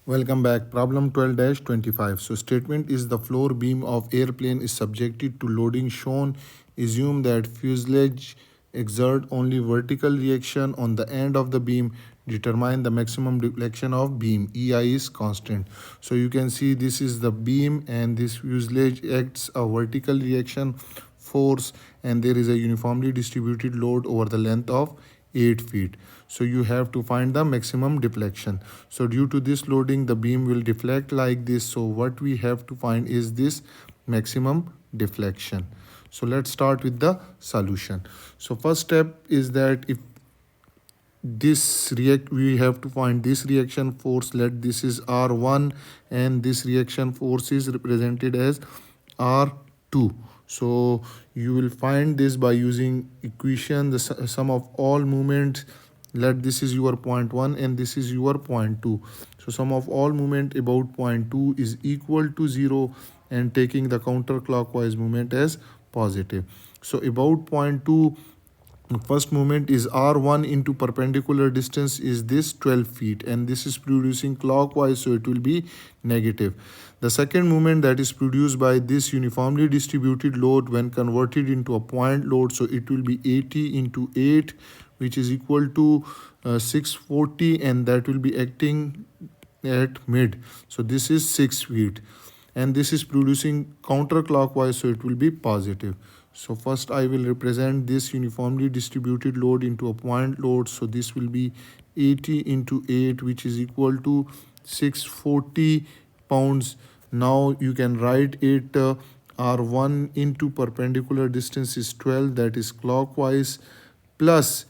Welcome back. Problem 12-25. So statement is the floor beam of airplane is subjected to loading shown. Assume that fuselage exert only vertical reaction on the end of the beam. Determine the maximum deflection of beam. EI is constant. So you can see this is the beam and this fuselage acts a vertical reaction force, and there is a uniformly distributed load over the length of 8 feet. So you have to find the maximum deflection. So due to this loading, the beam will deflect like this. So what we have to find is this maximum deflection. So let's start with the solution. So first step is that if this react we have to find this reaction force. Let this is R1 and this reaction force is represented as R2. So you will find this by using equation the sum of all moments. Let this is your point 1 and this is your point 2. So sum of all moment about point 2 is equal to 0, and taking the counterclockwise movement as positive. So about point 2, first moment is R1 into perpendicular distance is this 12 feet, and this is producing clockwise, so it will be negative. The second moment that is produced by this uniformly distributed load when converted into a point load, so it will be 80 into 8, which is equal to 640, and that will be acting at mid. So this is 6 feet, and this is producing counterclockwise, so it will be positive. So first I will represent this uniformly distributed load into a point load. So this will be 80 into 8, which is equal to 640 pounds. Now you can write it R1 into perpendicular distance is 12, that is clockwise, plus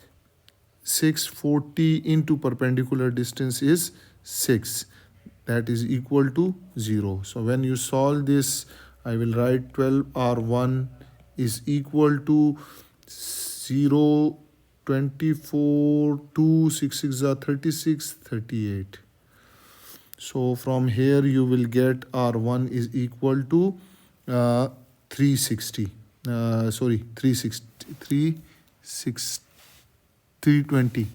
640 into perpendicular distance is 6, that is equal to 0. So when you solve this, I will write 12R1 is equal to 0, 24, 2, 6, 6 are 36, 38. So from here you will get R1 is equal to 360. 360, 320.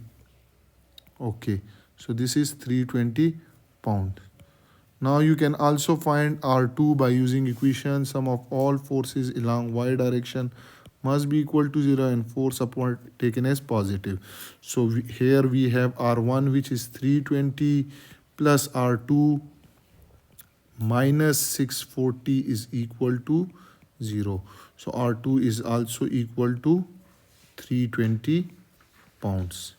Okay, so this is 320 pounds. Now you can also find R2 by using equation sum of all forces along y direction must be equal to 0 and force upward taken as positive. So here we have R1, which is 320, plus R2 minus 640 is equal to 0. So R2 is also equal to 320 pounds.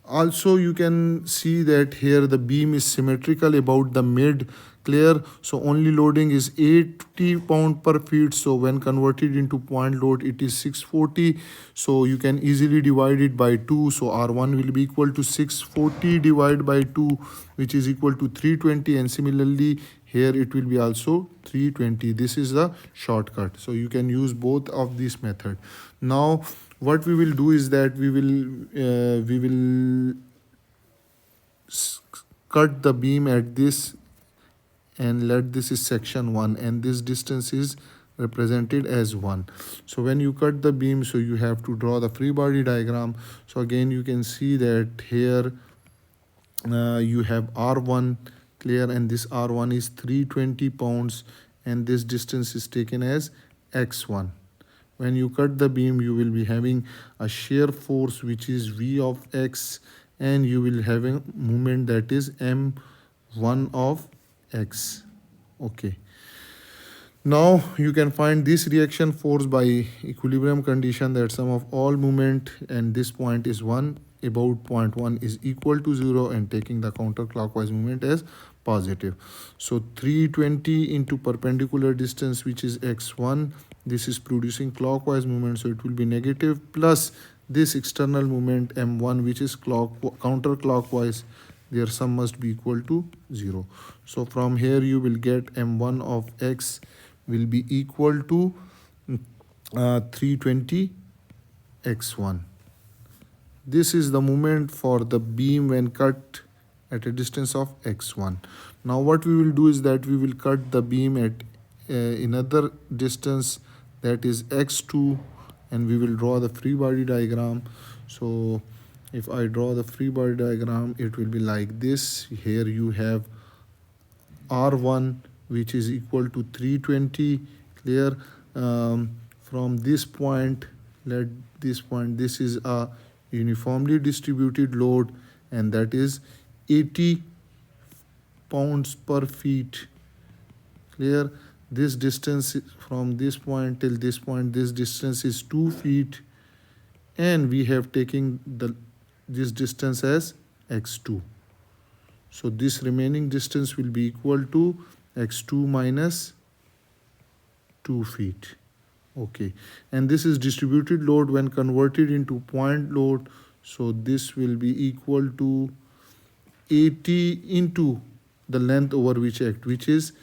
Also you can see that here the beam is symmetrical about the mid, clear. So only loading is 80 pound per feet. So when converted into point load, it is 640. So you can easily divide it by 2. So R1 will be equal to 640 divided by 2, which is equal to 320, and similarly here it will be also 320. This is the shortcut. So you can use both of this method. Now what we will do is that we will cut the beam at this, and let this is section 1, and this distance is represented as 1. So when you cut the beam, so you have to draw the free body diagram. So again you can see that here you have R1, clear, and this R1 is 320 pounds, and this distance is taken as x1. When you cut the beam, you will be having a shear force which is V of x, and you will have a moment that is M1 of x. Okay. Now you can find this reaction force by equilibrium condition, that sum of all moment and this point is 1, about point 1 is equal to 0, and taking the counterclockwise movement as positive. So 320 into perpendicular distance, which is x1, this is producing clockwise movement, so it will be negative, plus this external movement m1, which is counterclockwise, their sum must be equal to 0. So from here you will get m1 of x will be equal to 320 x1. This is the moment for the beam when cut at a distance of x1. Now what we will do is that we will cut the beam at another distance, that is x2, and we will draw the free body diagram. So If I draw the free body diagram, it will be like this. Here you have R1, which is equal to 320. Clear? From this point, let this point, this is a uniformly distributed load, and that is 80 pounds per feet. Clear? This distance from this point till this point, this distance is 2 feet, and we have taken this distance as x2. So this remaining distance will be equal to x2 minus 2 feet. Okay, and this is distributed load when converted into point load. So this will be equal to 80 into the length over which act, which is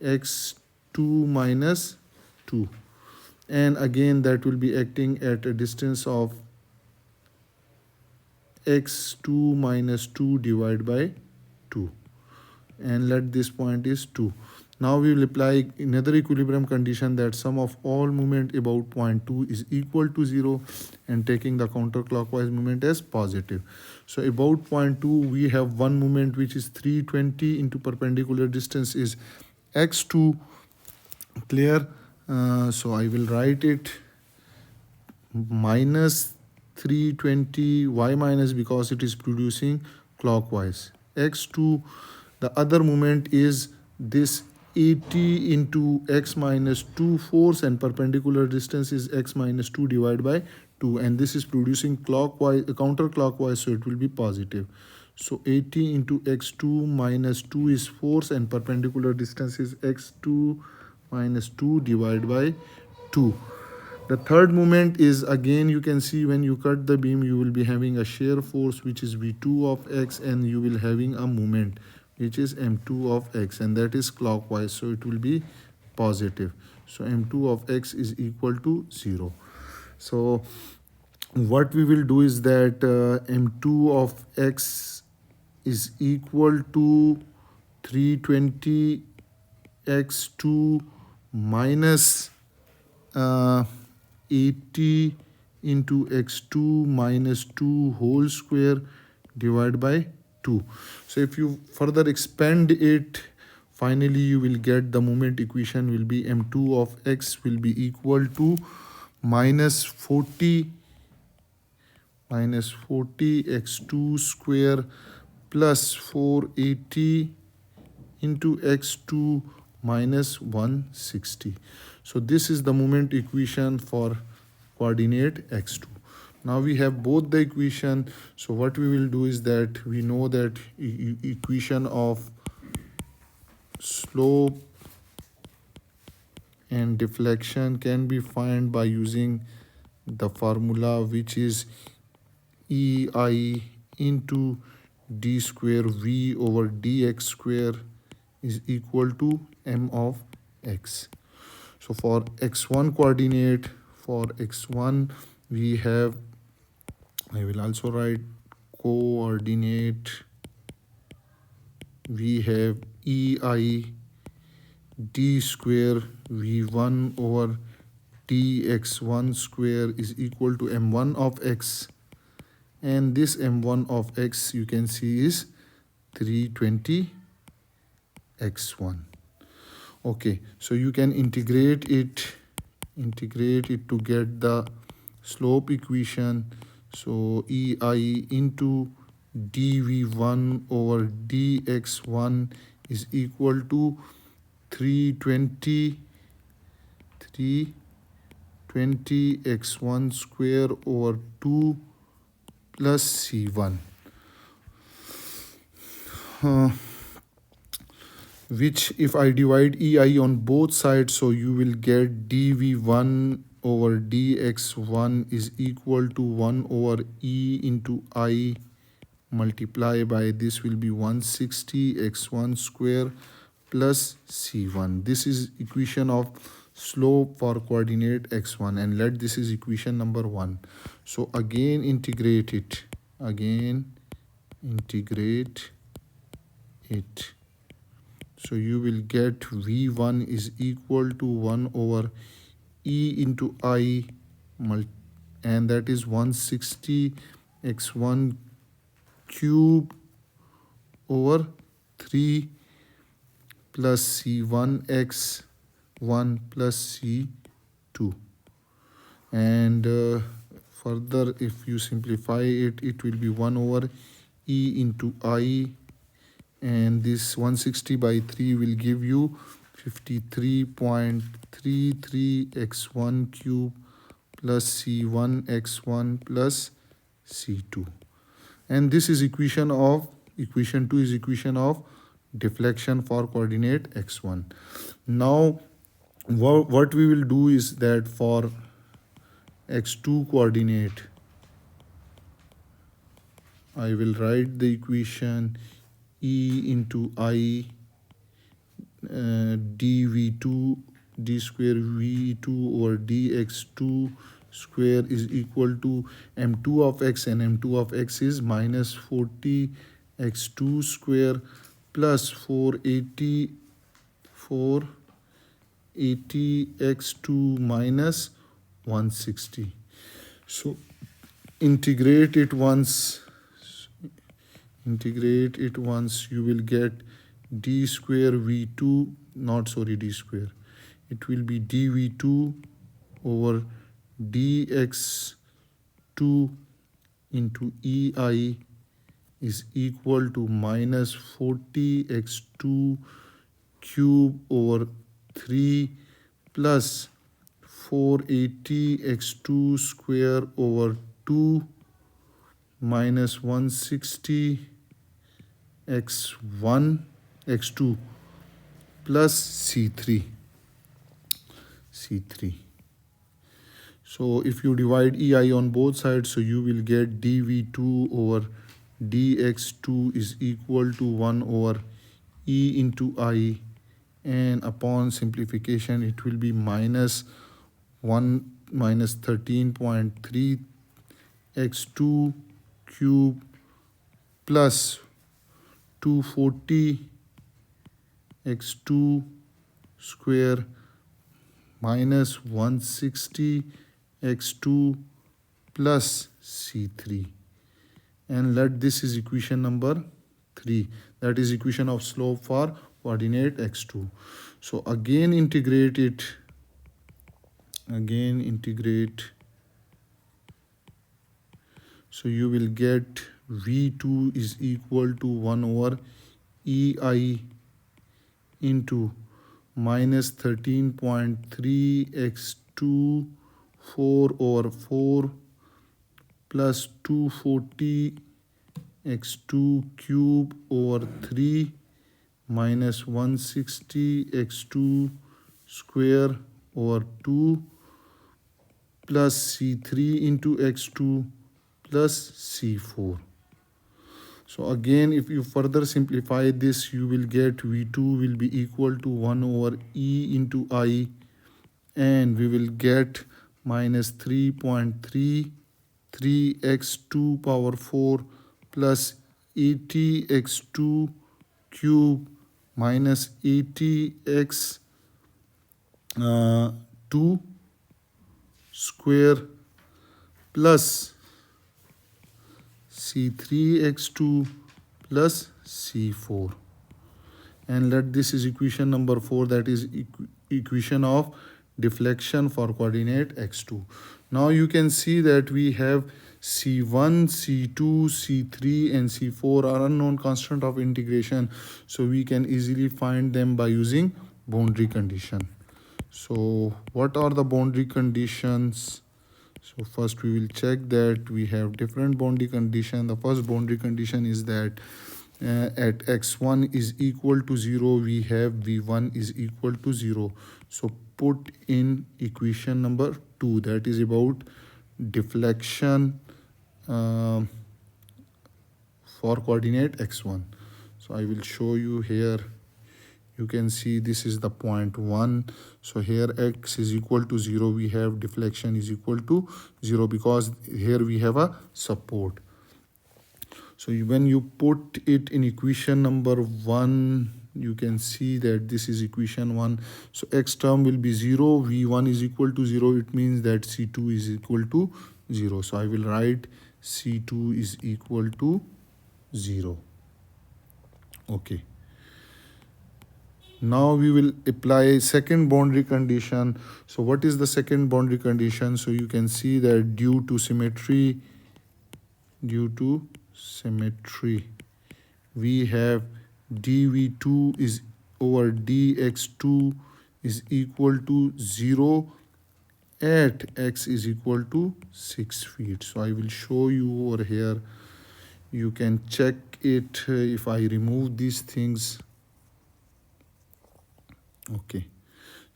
x2 minus 2. And again, that will be acting at a distance of x2 minus 2 divided by 2. And let this point is 2. Now we will apply another equilibrium condition, that sum of all moment about point 2 is equal to 0, and taking the counterclockwise moment as positive. So about point 2 we have one moment which is 320 into perpendicular distance is x2. Clear? So I will write it minus 320, y minus, because it is producing clockwise, x2. The other moment is this 80 into x minus 2 force, and perpendicular distance is x minus 2 divided by 2, and this is producing clockwise, counterclockwise, so it will be positive. So 80 into x2 minus 2 is force, and perpendicular distance is x2 minus 2 divided by 2. The third moment is, again you can see when you cut the beam you will be having a shear force which is V2 of x, and you will having a moment which is m2 of x, and that is clockwise, so it will be positive. So m2 of x is equal to 0. So what we will do is that m2 of x is equal to 320 x2 minus 80 into x2 minus 2 whole square divided by 2. So if you further expand it, finally you will get the moment equation will be m2 of x will be equal to minus 40 x2 square plus 480 into x2 minus 160. So this is the moment equation for coordinate x2. Now we have both the equation. So what we will do is that we know that equation of slope and deflection can be found by using the formula, which is EI into d square v over dx square is equal to m of x. So for x1 coordinate, for x1 we have, I will also write coordinate, we have EI d square v1 over dx1 square is equal to m1 of x, and this m1 of x you can see is 320 x1. Okay, so you can integrate it to get the slope equation. So EI into dv1 over dx1 is equal to 320 x1 square over 2 plus c1, which if I divide EI on both sides, so you will get dv1 over dx1 is equal to 1 over E into I multiply by this will be 160 x1 square plus c1. This is equation of slope for coordinate x1, and let this is equation number 1. So again integrate it, so you will get v1 is equal to 1 over E into I and that is 160 x1 cube over 3 plus c1 x1 plus c2. And further, if you simplify it, it will be 1 over e into I, and this 160 by 3 will give you 53.33 x1 cube plus c1 x1 plus c2. And this is equation 2 is equation of deflection for coordinate x1. Now what we will do is that for x2 coordinate, I will write the equation e into I dv2 d square v2 over dx2 square is equal to m2 of x, and m2 of x is minus 40 x2 square plus 480 x2 minus 160. So integrate it once, you will get d square v2, d square, it will be dv2 over dx2 into ei is equal to minus 40 x2 cube over 3 plus 480 x2 square over 2 minus 160 x2 plus c3. So if you divide ei on both sides, so you will get dv2 over dx2 is equal to 1 over e into I, and upon simplification it will be minus 13.3 x2 cube plus 240 x2 square minus 160 x2 plus c3. And let this is equation number 3, that is equation of slope for coordinate x2. So again integrate, so you will get v2 is equal to 1 over ei into minus 13.3 x2 4 over 4 plus 240 x2 cube over 3 minus 160 x2 square over 2 plus c3 into x2 plus c4. So again, if you further simplify this, you will get v2 will be equal to 1 over e into I, and we will get minus 3.33 x2 power 4 plus 80 x2 cube minus 80 x 2 square plus c3x2 plus c4. And let this is equation number 4, that is equation of deflection for coordinate x2. Now you can see that we have c1, c2, c3 and c4 are unknown constant of integration, so we can easily find them by using boundary condition. So what are the boundary conditions? So first we will check that we have different boundary condition. The first boundary condition is that at x1 is equal to 0, we have v1 is equal to 0. So put in equation number 2, that is about deflection for coordinate x1. So I will show you here. You can see this is the point 1. So here x is equal to 0, we have deflection is equal to 0 because here we have a support. So when you put it in equation number 1, you can see that this is equation 1. So x term will be 0, v1 is equal to 0. It means that c2 is equal to 0. So I will write C2 is equal to 0. Okay. Now we will apply second boundary condition. So what is the second boundary condition? So you can see that due to symmetry, we have dv2 is over dx2 is equal to 0 at x is equal to 6 feet. So I will show you over here. You can check it if I remove these things. Okay,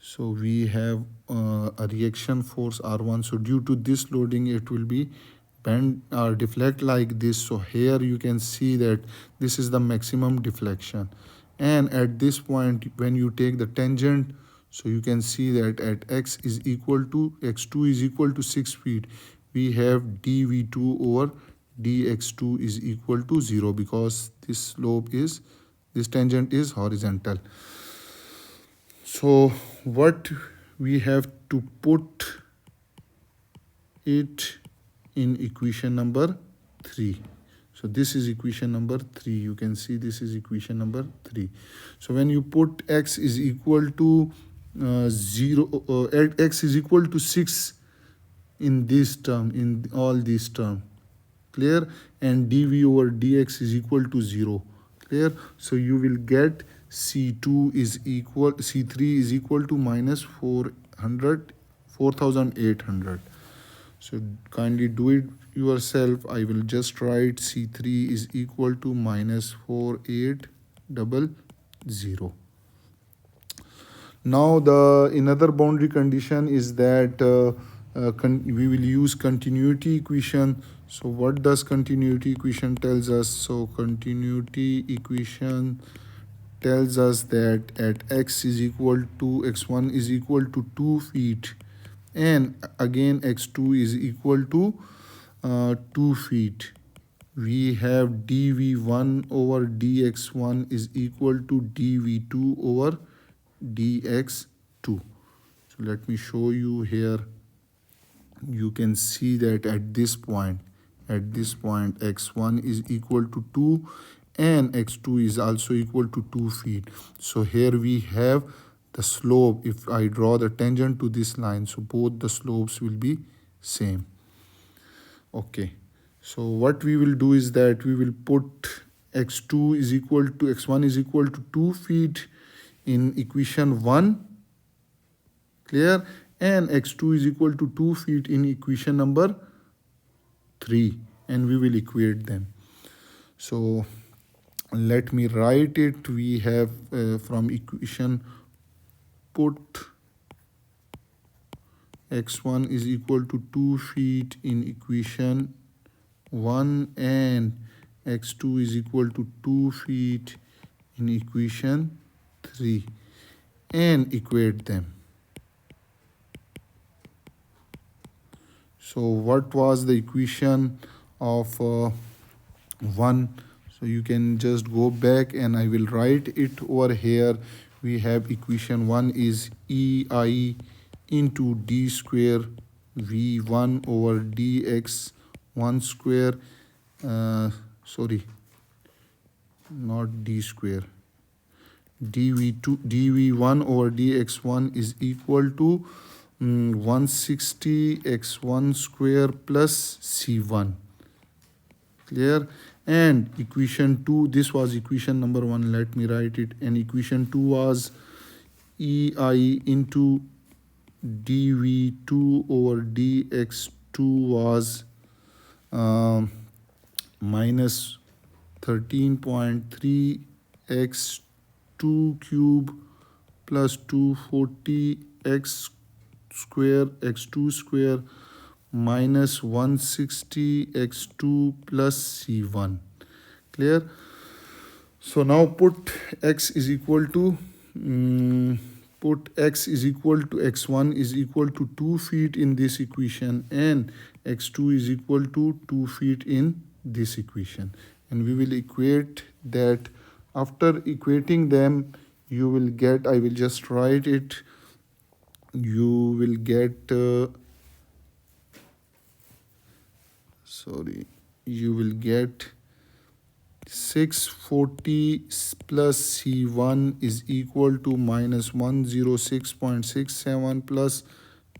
so we have a reaction force R1. So due to this loading, it will be bend or deflect like this. So here you can see that this is the maximum deflection. And at this point, when you take the tangent, so you can see that at x is equal to, x2 is equal to 6 feet, we have dv2 over dx2 is equal to 0 because this tangent is horizontal. So what we have to put it in equation number 3. So this is equation number 3. You can see this is equation number 3. So when you put x is equal to 0, x is equal to 6 in this term, in all these terms, clear, and dv over dx is equal to 0, clear. So you will get C3 is equal to minus 4,800. So kindly do it yourself. I will just write C3 is equal to minus 4800. Now the another boundary condition is that we will use continuity equation. So what does continuity equation tells us? So continuity equation tells us that at x is equal to, x1 is equal to 2 feet, and again x2 is equal to 2 feet, we have dv1 over dx1 is equal to dv2 over dx2. So let me show you here. You can see that at this point x1 is equal to 2 and x2 is also equal to 2 feet. So here we have the slope. If I draw the tangent to this line, so both the slopes will be same. Okay, so what we will do is that we will put x1 is equal to 2 feet in equation 1, clear, and x2 is equal to 2 feet in equation number 3, and we will equate them. So let me write it. We have from equation, put x1 is equal to 2 feet in equation 1 and x2 is equal to 2 feet in equation 3 and equate them. So what was the equation of 1? So you can just go back and I will write it over here. We have equation 1 is EI into d square v1 over dx1 square, sorry, not d square, dv1 over dx1 is equal to 160 x1 square plus c1, clear. And equation 2, this was equation number 1, let me write it, and equation 2 was EI into dv2 over dx2 was minus 13.3 x2 cube plus 240 x square x2 square minus 160 x2 plus c1, clear. So now put x is equal to x1 is equal to 2 feet in this equation and x2 is equal to 2 feet in this equation, and we will equate that. After equating them, you will get, I will just write it, you will get sorry, you will get 640 plus C1 is equal to minus 106.67 plus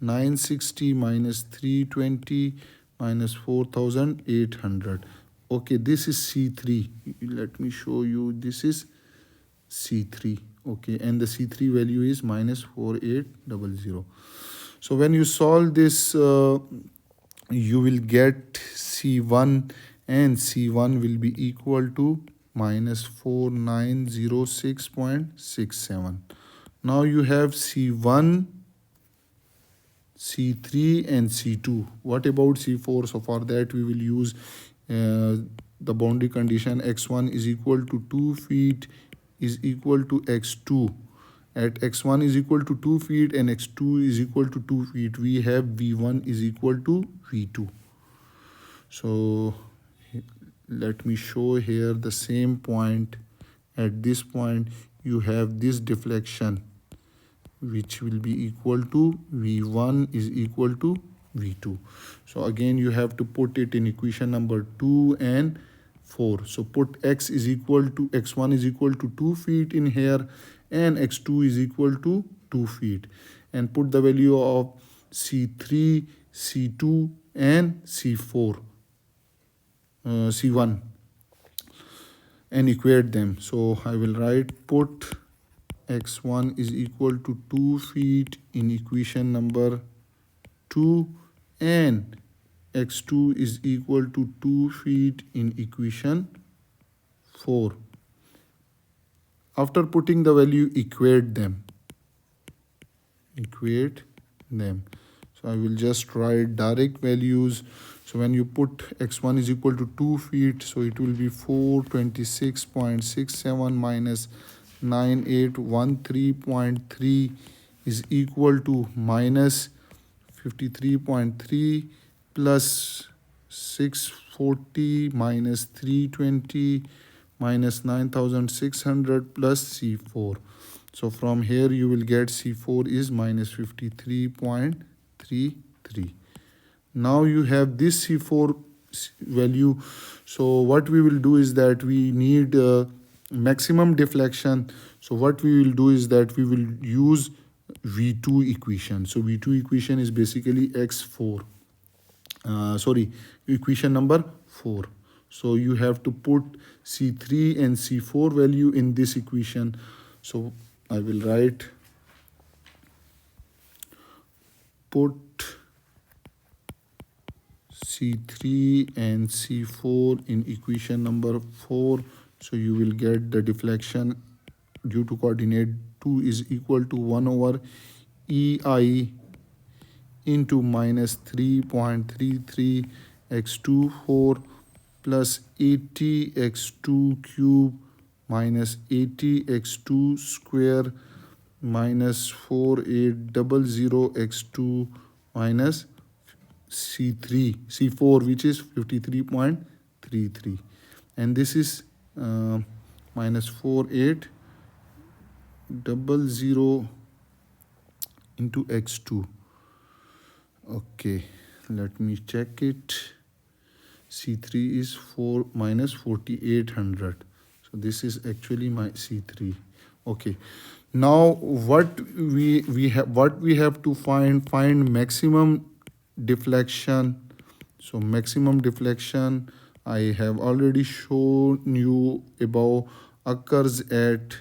960 minus 320 minus 4800. Okay, this is C3. Let me show you. This is C3. Okay, and the C3 value is minus 4800. So when you solve this, you will get C1, and C1 will be equal to minus 4906.67. Now you have C1, C3 and C2. What about C4? So for that we will use the boundary condition x1 is equal to 2 feet is equal to x2. At x1 is equal to 2 feet and x2 is equal to 2 feet, we have v1 is equal to v2. So let me show here the same point. At this point you have this deflection, which will be equal to v1 is equal to v2. So again you have to put it in equation number 2 and 4. So put x is equal to x1 is equal to 2 feet in here, and x2 is equal to 2 feet, and put the value of c3, c2 and c4, c1, and equate them. So I will write put x1 is equal to 2 feet in equation number 2 and x2 is equal to 2 feet in equation 4. After putting the value, equate them. So I will just write direct values. So when you put x1 is equal to 2 feet, so it will be 426.67 minus 9813.3 is equal to minus 53.3 plus 640 minus 320 minus 9600 plus C4. So from here you will get C4 is minus 53.33. Now you have this C4 value. So what we will do is that we need maximum deflection. So what we will do is that we will use V2 equation. So V2 equation is basically x4. Equation number 4. So you have to put C3 and C4 value in this equation. So I will write put C3 and C4 in equation number 4. So you will get the deflection due to coordinate 2 is equal to 1 over EI into minus 3.33 x24 plus 80 x2 cube minus 80 x2 square minus 4800 x2 minus C4, which is 53.33, and this is minus 4800 into x2. Okay, let me check it. C3 is 4 minus 4800. So this is actually my C3. Okay. Now what we have to find maximum deflection. So maximum deflection I have already shown you above occurs at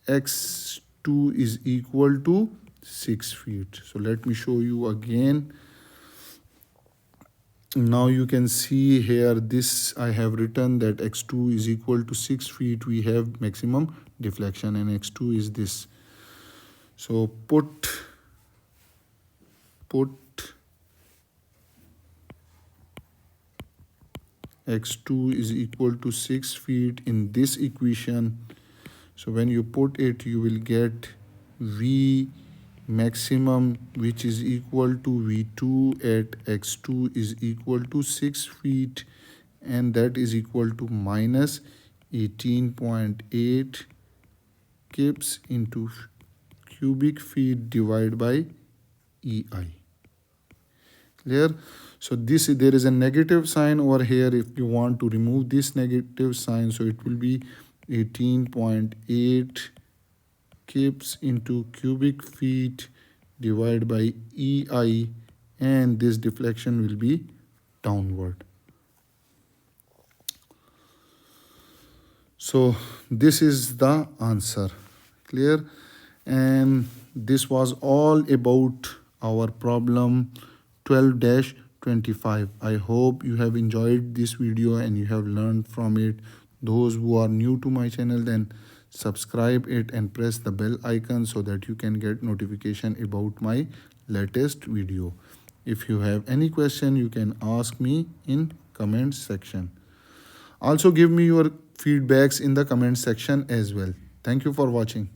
x2 is equal to 6 feet. So let me show you again. Now you can see here this I have written that x2 is equal to 6 feet. We have maximum deflection and x2 is this. So put x2 is equal to 6 feet in this equation. So when you put it, you will get V maximum, which is equal to V2 at x2 is equal to 6 feet, and that is equal to minus 18.8 kips into cubic feet divided by EI. Clear? So this, there is a negative sign over here. If you want to remove this negative sign, so it will be 18.8 kips into cubic feet divided by EI, and this deflection will be downward. So this is the answer. Clear? And this was all about our problem 12-25. I hope you have enjoyed this video and you have learned from it. Those who are new to my channel, then subscribe it and press the bell icon so that you can get notification about my latest video. If you have any question, you can ask me in comment section. Also give me your feedbacks in the comment section as well. Thank you for watching.